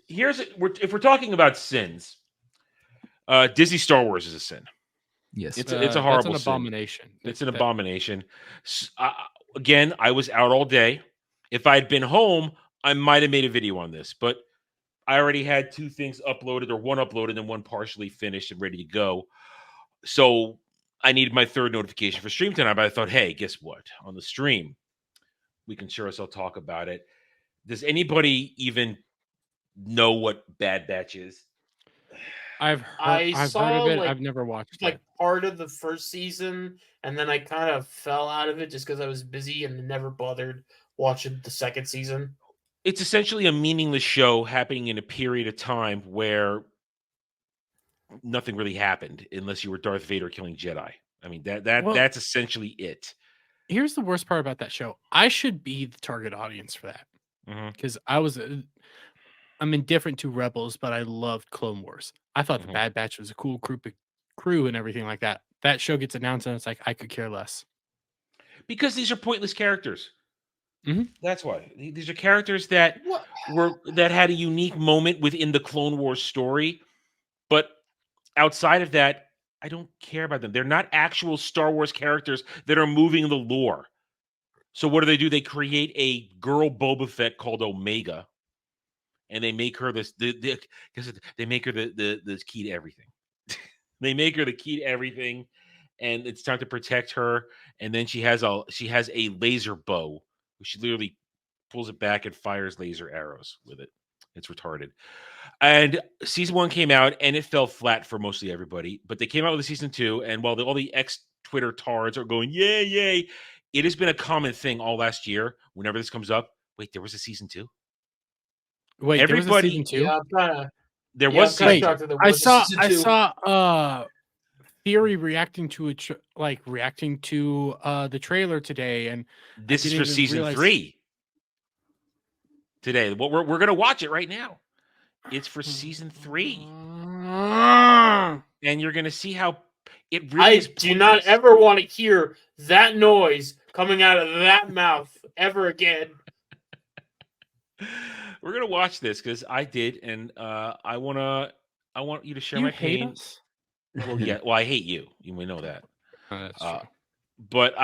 if we're talking about sins, Disney Star Wars is a sin. Yes. It's a That's an horrible sin. abomination. It's an abomination. Again, I was out all day. If I had been home, I might have made a video on this, but I already had two things uploaded, or one uploaded and one partially finished and ready to go. So I needed my third notification for stream tonight. But I thought, hey, guess what? On the stream, we can sure as hell talk about it. Does anybody even know what Bad Batch is? I've heard of it. I've never watched like it. part of the first season, and then I kind of fell out of it just because I was busy and never bothered watching the second season. It's essentially a meaningless show happening in a period of time where nothing really happened unless you were Darth Vader killing Jedi. I mean, that's essentially it. Here's the worst part about that show. I should be the target audience for that. Because I'm indifferent to Rebels, but I loved Clone Wars. I thought the Bad Batch was a cool crew and everything like that. That show gets announced and it's like, I could care less. Because these are pointless characters. That's why. These are characters that had a unique moment within the Clone Wars story, but outside of that, I don't care about them. They're not actual Star Wars characters that are moving the lore. So what do? They create a girl Boba Fett called Omega, and they make her they make her the key to everything. They make her the key to everything, and it's time to protect her. And then she has a laser bow. She literally pulls it back and fires laser arrows with it. It's retarded. And season 1 came out, and it fell flat for mostly everybody. But they came out with a season 2, and while all the ex-Twitter tards are going, yay, yay, it has been a common thing all last year. Whenever this comes up, wait, there was a season 2? Wait, everybody, there was a season 2? Yeah, there was season 2. I saw Theory reacting to it, reacting to the trailer today, and this is for season 3. Today, we're gonna watch it right now. It's for season 3, and you're gonna see how it really is. I do not ever want to hear that noise coming out of that mouth ever again. We're gonna watch this because I did, and I want you to share my pain. Hate us? Well, yeah. Well, I hate you. You may know that. That's true. But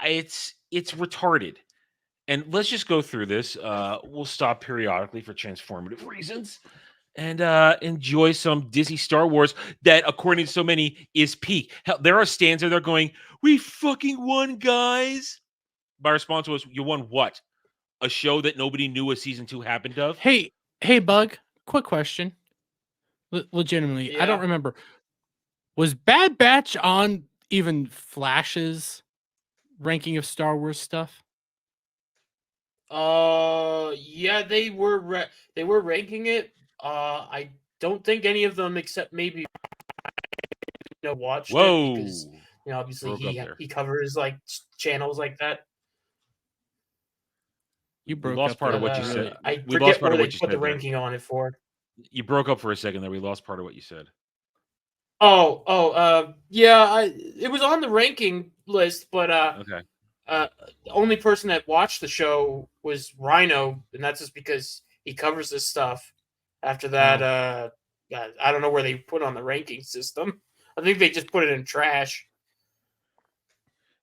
it's retarded. And let's just go through this. We'll stop periodically for transformative reasons and enjoy some Disney Star Wars that, according to so many, is peak. Hell, there are stands there going, "We fucking won, guys." My response was, "You won what? A show that nobody knew a season 2 happened of?" Hey, Bug. Quick question. Legitimately, I don't remember. Was Bad Batch on even Flash's ranking of Star Wars stuff? Yeah, they were ranking it. I don't think any of them, except maybe watched it because obviously he covers like channels like that. You broke lost up part of what you said. We lost part of what you said. Put the ranking on it for. You broke up for a second there. We lost part of what you said. Yeah, it was on the ranking list, but okay. The only person that watched the show was Rhino, and that's just because he covers this stuff. After that, I don't know where they put on the ranking system. I think they just put it in trash.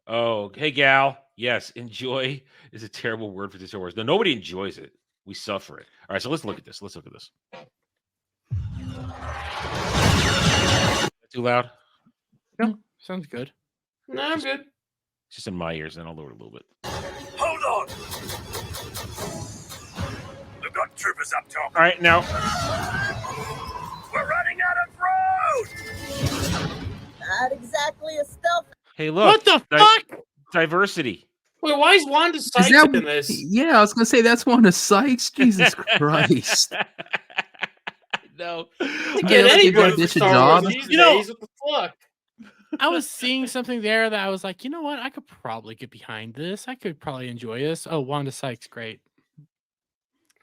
Oh, hey, gal. Yes, enjoy is a terrible word for Star Wars. No, nobody enjoys it. We suffer it. All right, so let's look at this. Too loud? No, sounds good. No, I'm good. It's just in my ears, and I'll lower it a little bit. Hold on! We've got troopers up top. All right, now. We're running out of road! Not exactly a stealth. Hey, look. What the fuck? Diversity. Wait, why is Wanda Sykes in this? Yeah, I was going to say that's Wanda Sykes. Jesus Christ. No. Get anybody for Star Wars these days. What the fuck? I was seeing something there that I was like, you know what? I could probably get behind this. I could probably enjoy this. Oh, Wanda Sykes, great.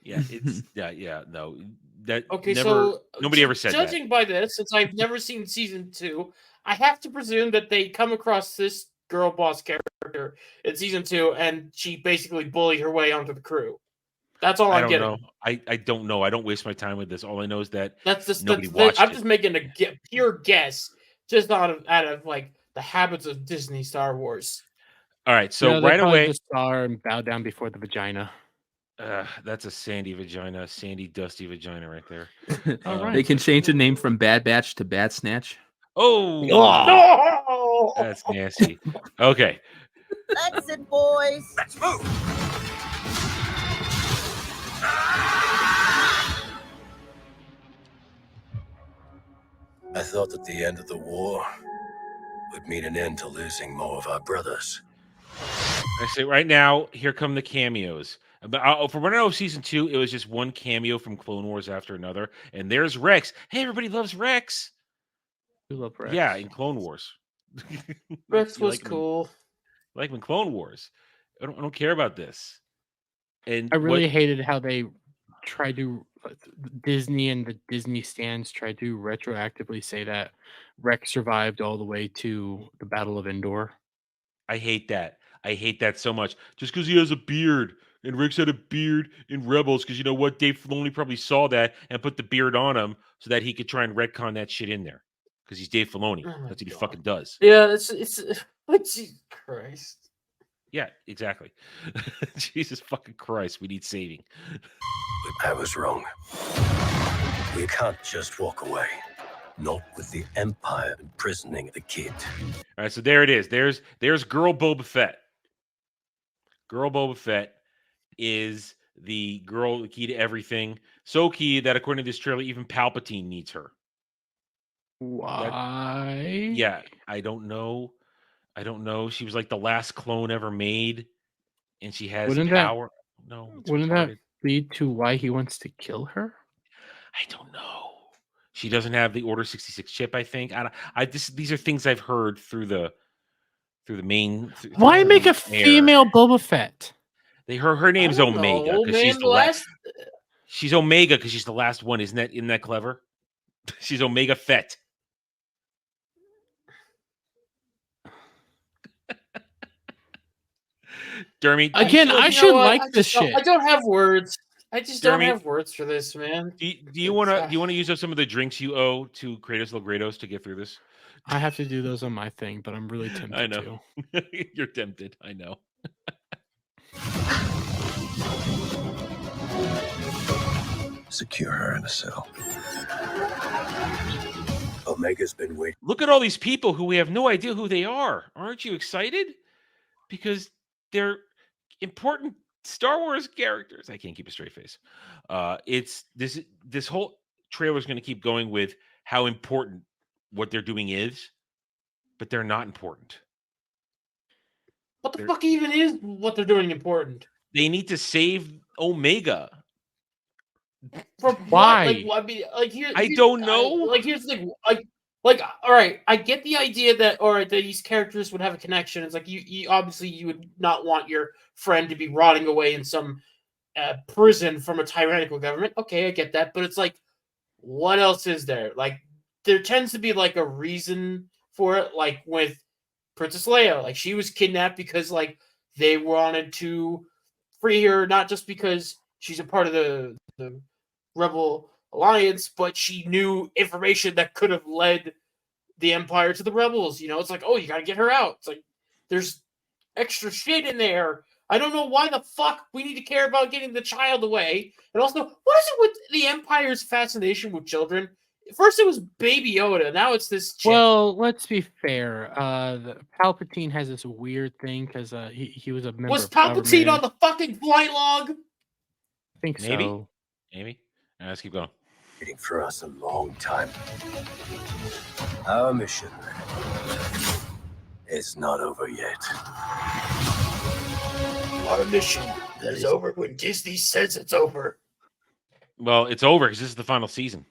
Yeah, it's no. That okay, never, so nobody ever said judging that. by this, since I've never seen season 2, I have to presume that they come across this girl boss character in season 2, and she basically bullied her way onto the crew. That's all I I'm don't getting. know. I don't know. I don't waste my time with this. All I know is that That's nobody the thing. watched I'm it. just making a pure guess, just out of like the habits of Disney Star Wars. All right, so No, they right probably away, just saw her and bowed down before the vagina. that's a sandy vagina, sandy dusty vagina right there. All right. They can change the name from Bad Batch to Bad Snatch. Oh, No! that's nasty. Okay, Exit, boys. Let's move. I thought that the end of the war would mean an end to losing more of our brothers. I say right now, here come the cameos. But for what I know of season 2, it was just one cameo from Clone Wars after another, and there's Rex. Hey, everybody loves Rex. We love Rex. Yeah, in Clone Wars. Rex You was like him cool. like him in Clone Wars. I don't care about this. And I really hated how they tried to Disney and the Disney stands tried to retroactively say that Rex survived all the way to the Battle of Endor. I hate that. I hate that so much. Just because he has a beard, and Rex had a beard in Rebels, because you know what? Dave Filoni probably saw that and put the beard on him so that he could try and retcon that shit in there. Because he's Dave Filoni. Oh my That's what he God. fucking does. Yeah, it's like Jesus Christ. Yeah, exactly. Jesus fucking Christ, we need saving. I was wrong. We can't just walk away. Not with the Empire imprisoning the kid. All right, so there it is. There's Girl Boba Fett. Girl Boba Fett is the girl, the key to everything. So key that according to this trailer, even Palpatine needs her. Why? Yeah, I don't know. She was like the last clone ever made, and she has Wouldn't power. No, it's Wouldn't retarded. that lead to why he wants to kill her? I don't know. She doesn't have the Order 66 chip, I think. These are things I've heard through the main. Why make a air. female Boba Fett? Her name's I don't Omega know, because she's man. the last. She's Omega because she's the last one. Isn't that clever? She's Omega Fett. Dermy, Again, I should like this shit. I don't have words. I just don't Jeremy, have words for this, man. do you want to use up some of the drinks you owe to Kratos Logredos to get through this? I have to do those on my thing, but I'm really tempted I know. to. You're tempted. I know. Secure her in a cell. Omega's been waiting. Look at all these people who we have no idea who they are. Aren't you excited? Because they're important Star Wars characters. I can't keep a straight face. It's this whole trailer is going to keep going with how important what they're doing is, but they're not important. What the fuck even is what they're doing important? They need to save Omega. From Why? What? Like, I mean, like I don't know. Like here's the thing. Like, all right, I get the idea that that these characters would have a connection. It's like you obviously you would not want your friend to be rotting away in some prison from a tyrannical government. Okay, I get that, but it's like, what else is there? Like, there tends to be like a reason for it. Like with Princess Leia, like she was kidnapped because like they wanted to free her, not just because she's a part of the Rebel Alliance, but she knew information that could have led the Empire to the Rebels. You know, it's like, oh, you got to get her out. It's like there's extra shit in there. I don't know why the fuck we need to care about getting the child away. And also, what is it with the Empire's fascination with children? First it was Baby Yoda, now it's this chick. Well, let's be fair. Palpatine has this weird thing because he was a member Was of Palpatine government. on the fucking flight log? I think Maybe. so. Maybe. Right, let's keep going. Waiting for us a long time. Our mission is not over yet. Our mission is over when Disney says it's over. Well, it's over because this is the final season.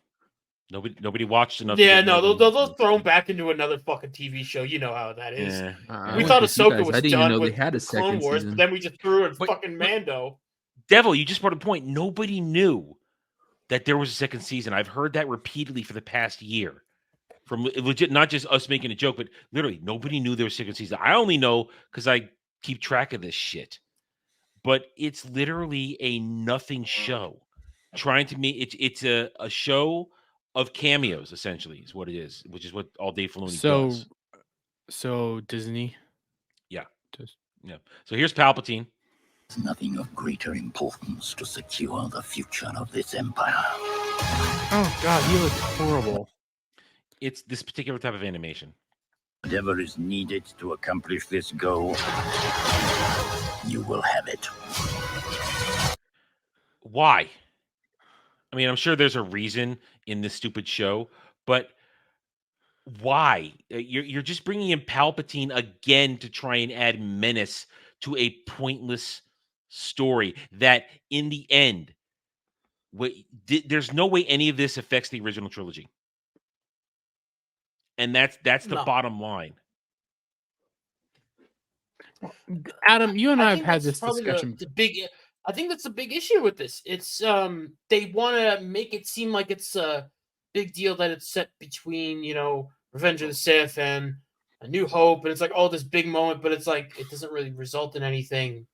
Nobody watched enough. Yeah, no, they'll throw him back into another fucking TV show. You know how that is. Yeah. We thought I Ahsoka was didn't even done know with they had a Clone second Wars, season. but then we just threw in But- fucking Mando. Devil, you just brought a point. Nobody knew that there was a second season. I've heard that repeatedly for the past year. From legit, not just us making a joke, but literally nobody knew there was a second season. I only know because I keep track of this shit. but it's literally a nothing show. Trying to make it's a show of cameos, essentially, is what it is, which is what all Dave Filoni does. So Disney. Yeah. Yeah. So here's Palpatine. There's nothing of greater importance to secure the future of this empire. Oh God, he looks horrible. It's this particular type of animation. Whatever is needed to accomplish this goal, you will have it. Why? I mean, I'm sure there's a reason in this stupid show, but why? You're just bringing in Palpatine again to try and add menace to a pointless story that, in the end, there's no way any of this affects the original trilogy, and that's the bottom line. Adam, you and I have had that's this probably discussion. I think that's a big issue with this. It's they want to make it seem like it's a big deal that it's set between, you know, Revenge of the Sith and A New Hope, and it's like, oh, this big moment, but it's like it doesn't really result in anything.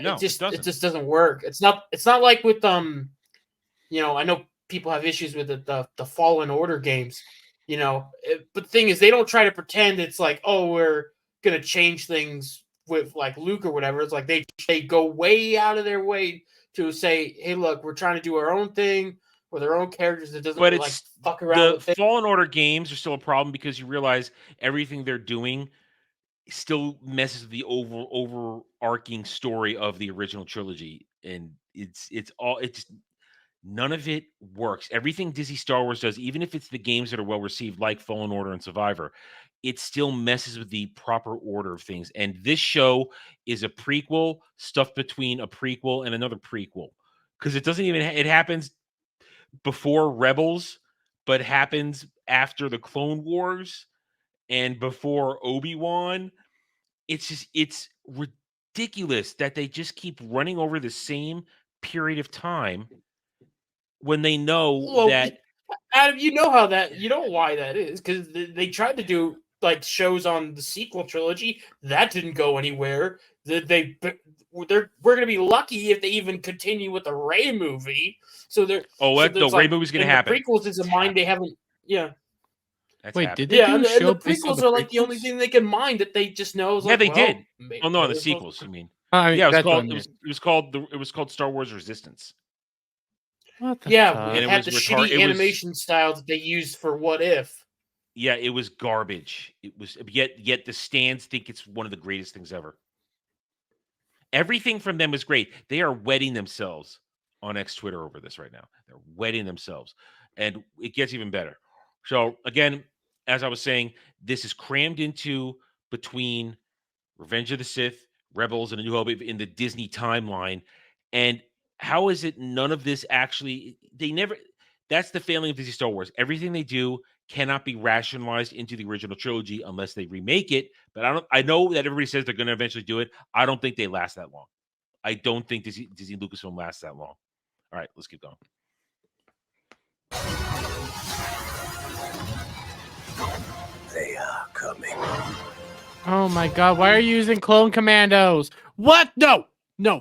No, it just doesn't work. It's not like with you know, I know people have issues with the Fallen Order games, you know, but the thing is, they don't try to pretend it's like, oh, we're gonna change things with like Luke or whatever. It's like they go way out of their way to say, hey, look, we're trying to do our own thing with our own characters that doesn't like fuck around with the Fallen Order games are still a problem because you realize everything they're doing still messes with the overarching story of the original trilogy, and it's none of it works. Everything Disney Star Wars does, even if it's the games that are well received, like Fallen Order and Survivor, it still messes with the proper order of things. And this show is a prequel stuffed between a prequel and another prequel, because it doesn't even it happens before Rebels, but happens after the Clone Wars and before Obi-Wan. It's ridiculous that they just keep running over the same period of time when they know that. Adam, you know why that is, because they tried to do like shows on the sequel trilogy that didn't go anywhere. We're gonna be lucky if they even continue with the Rey movie. So they're the Rey movie's gonna happen. The prequels is a mind they haven't. Yeah. Wait, did they do a show? And the prequels are like the only thing they can mind that they just know. Yeah, they did. Oh no, on the sequels, you mean? Yeah, it was called Star Wars Resistance. What the fuck? It had the shitty animation style that they used for What If. Yeah, it was garbage. It was yet the stands think it's one of the greatest things ever. Everything from them is great. They are wetting themselves on X Twitter over this right now. They're wetting themselves, and it gets even better. So again, as I was saying, this is crammed into between Revenge of the Sith, Rebels, and A New Hope in the Disney timeline. And how is it none of this actually? That's the failing of Disney Star Wars. Everything they do cannot be rationalized into the original trilogy unless they remake it. But I know that everybody says they're going to eventually do it. I don't think they last that long. I don't think Disney Lucasfilm lasts that long. All right, let's keep going. They are coming. Oh my God! Why are you using clone commandos? What? No,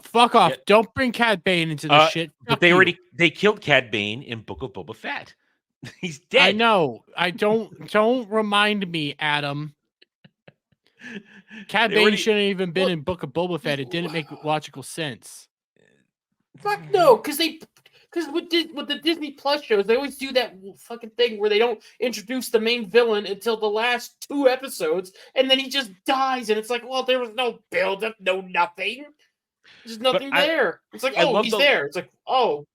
fuck off! Yeah. Don't bring Cad Bane into this shit. But they killed Cad Bane in Book of Boba Fett. He's dead. I know. I don't remind me, Adam. Cad Bane shouldn't have even been in Book of Boba Fett. It didn't make logical sense. Fuck no, because with the Disney Plus shows, they always do that fucking thing where they don't introduce the main villain until the last 2 episodes, and then he just dies, and it's like, well, there was no build-up, no nothing. There's nothing there. It's like, oh, he's there. It's like, oh.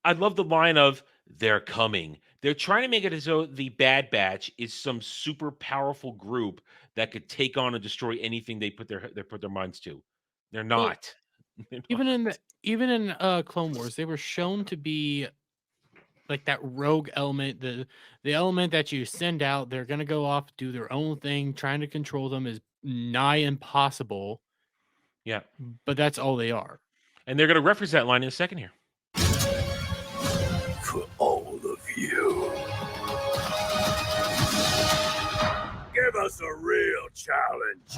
I love the line of, they're coming. They're trying to make it as though the Bad Batch is some super powerful group that could take on and destroy anything they put their minds to. They're not. Even in Clone Wars, they were shown to be like that rogue element, the element that you send out. They're gonna go off, do their own thing. Trying to control them is nigh impossible. Yeah, but that's all they are. And they're gonna reference that line in a second here. For all of you. Give us a real challenge.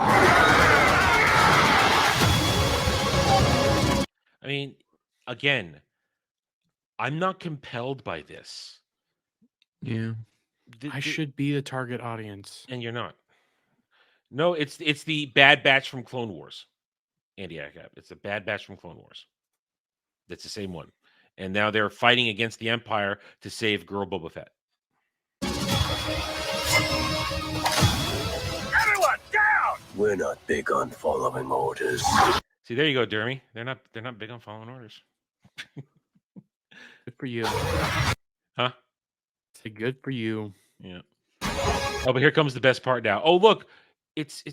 again, I'm not compelled by this. Yeah. I should be the target audience. And you're not. No, it's the Bad Batch from Clone Wars. Andy Akab. It's the Bad Batch from Clone Wars. That's the same one. And now they're fighting against the Empire to save Girl Boba Fett. Everyone, down! We're not big on following orders. See, there you go, Dermy. They're not big on following orders. Good for you. Huh? Say good for you. Yeah. Oh, but here comes the best part now. Oh, look. It's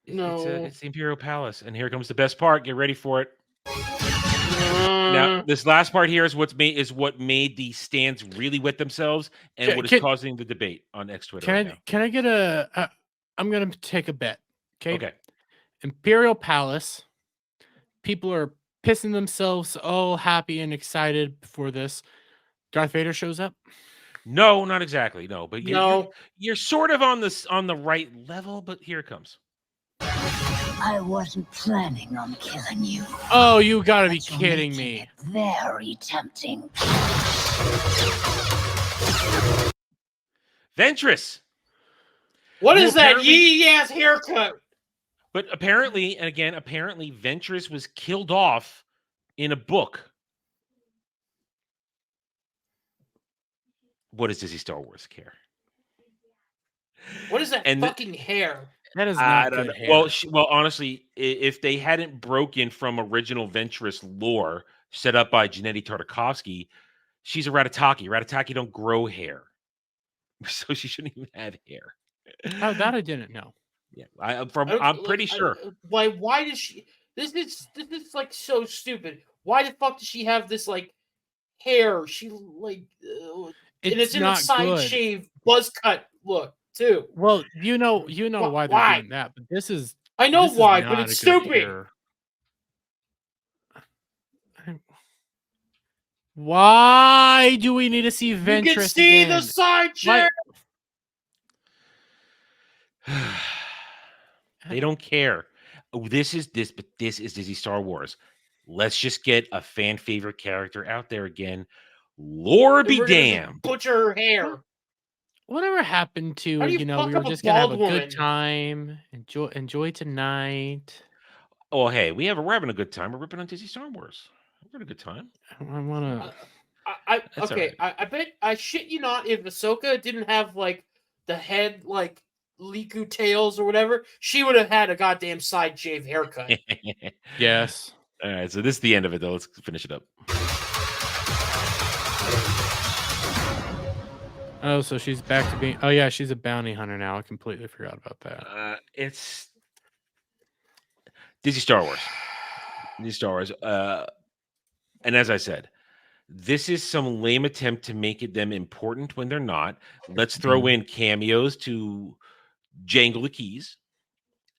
No. the Imperial Palace, and here comes the best part. Get ready for it. Now, this last part here is what made the stands really wet themselves, and what is causing the debate on X Twitter. Can I get a? I'm gonna take a bet. Okay. Okay. Imperial Palace. People are pissing themselves, all happy and excited for this. Darth Vader shows up. No, not exactly. No, but No. you're sort of on the right level. But here it comes. I wasn't planning on killing you. Oh, you gotta be But you're kidding making me. it very tempting. Ventress. What Who is that apparently- yee ass haircut? But apparently, and again, Ventress was killed off in a book. What does Disney Star Wars care? What is that And fucking hair? That is I not don't good know. hair. Well, honestly, if they hadn't broken from original Ventress lore set up by Gennady Tartakovsky, she's a Ratataki. Ratataki don't grow hair, so she shouldn't even have hair. Oh, that I didn't know. Yeah, I'm pretty sure. Why does she? This is like so stupid. Why the fuck does she have this like hair? She like, and it's in a not side good. shave buzz cut look too. Well, you know why they're Why? doing that, but this is. I know this is why, but not it's a good stupid. hair. Why do we need to see Ventress You can see again? the side shave. They don't care. But this is Disney Star Wars. Let's just get a fan favorite character out there again. Lord be We're gonna damned. butcher her hair. Whatever happened to How do you we fuck were up a just gonna have a bald good woman? time, enjoy tonight. Oh, hey, we're having a good time. We're ripping on Disney Star Wars. We're having a good time. I wanna. That's Okay. all right. I bet I shit you not. If Ahsoka didn't have like the head like Liku tails or whatever, she would have had a goddamn side shave haircut. Yes. All right, so this is the end of it, though. Let's finish it up. Oh, so she's back to being. Oh yeah, she's a bounty hunter now. I completely forgot about that. It's Disney Star Wars. Disney Star Wars. And as I said, this is some lame attempt to make them important when they're not. Let's throw in cameos to jangle the keys.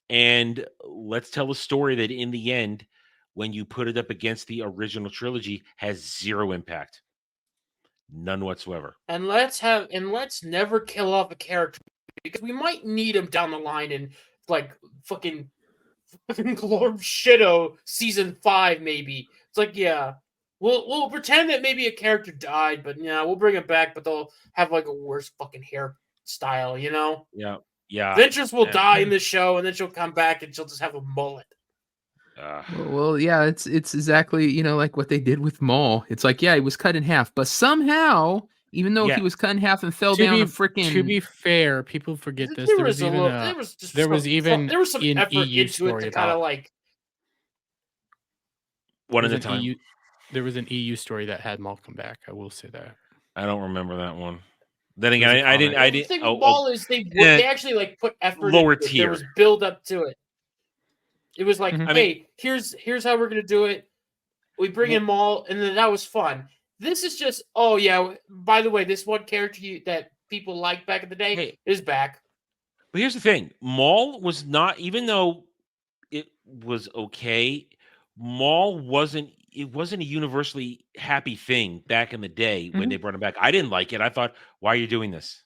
And let's tell a story that in the end, when you put it up against the original trilogy, has zero impact. None whatsoever. And let's never kill off a character because we might need him down the line in like fucking Glorb Shido season 5 maybe. It's like, yeah. We'll pretend that maybe a character died, but yeah, we'll bring it back, but they'll have like a worse fucking hairstyle, you know? Yeah. Yeah. Ventress will die in the show, and then she'll come back and she'll just have a mullet. Well, yeah, it's exactly like what they did with Maul. It's like, yeah, he was cut in half, but somehow, even though he was cut in half and fell down a freaking. To be fair, people forget this. There There was even some an effort EU into it story to kind of about like one at a time. There was an EU story that had Maul come back. I will say that. I don't remember that one. Then again, I didn't. The thing with Maul is they actually like put effort lower into it. tier. There was build up to it. It was like, I hey, here's how we're gonna do it. We bring in Maul, and then that was fun. This is just, oh yeah. By the way, this one character that people liked back in the day is back. But here's the thing: Maul was not, even though it was okay. Maul wasn't. It wasn't a universally happy thing back in the day when they brought him back. I didn't like it. I thought, why are you doing this?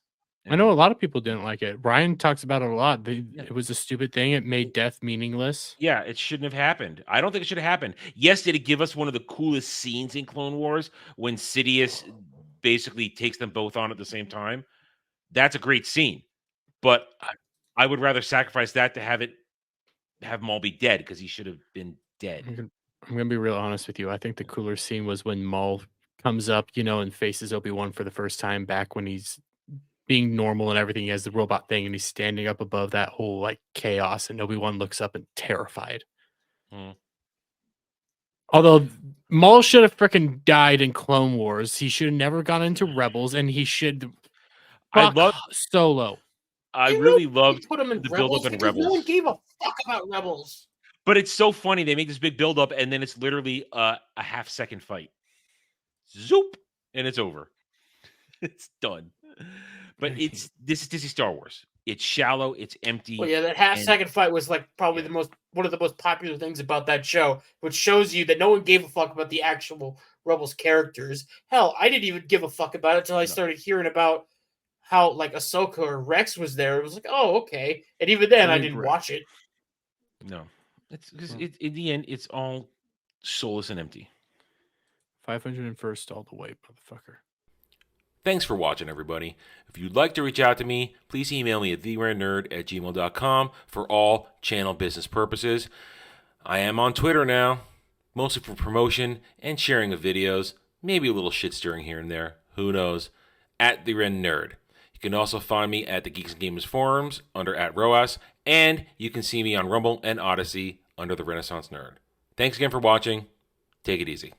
I know a lot of people didn't like it. Brian talks about it a lot. It was a stupid thing. It made death meaningless. Yeah, it shouldn't have happened. I don't think it should have happened. Yes, did it give us one of the coolest scenes in Clone Wars when Sidious basically takes them both on at the same time? That's a great scene. But I would rather sacrifice that to have Maul be dead because he should have been dead. I'm gonna be real honest with you. I think the cooler scene was when Maul comes up, and faces Obi-Wan for the first time back when he's being normal and everything. He has the robot thing and he's standing up above that whole like chaos, and Obi-Wan looks up and terrified. Although Maul should have freaking died in Clone Wars. He should have never gone into Rebels, and he should fuck Solo. I really loved put him in the Rebels build-up in because Rebels. no one gave a fuck about Rebels. But it's so funny. They make this big build-up, and then it's literally a half-second fight. Zoop! And it's over. It's done. But this is Disney Star Wars. It's shallow. It's empty. Well, yeah, that half-second fight was like probably one of the most popular things about that show, which shows you that no one gave a fuck about the actual Rebels characters. Hell, I didn't even give a fuck about it until I started hearing about how like Ahsoka or Rex was there. It was like, oh, okay. And even then, I didn't watch it. No, it's because in the end, it's all soulless and empty. 501st all the way, motherfucker. Thanks for watching, everybody. If you'd like to reach out to me, please email me at theranernerd@gmail.com for all channel business purposes. I am on Twitter now, mostly for promotion and sharing of videos, maybe a little shit stirring here and there, who knows, at @theranernerd. You can also find me at the Geeks and Gamers forums under @ROAS, and you can see me on Rumble and Odyssey under the Renaissance Nerd. Thanks again for watching. Take it easy.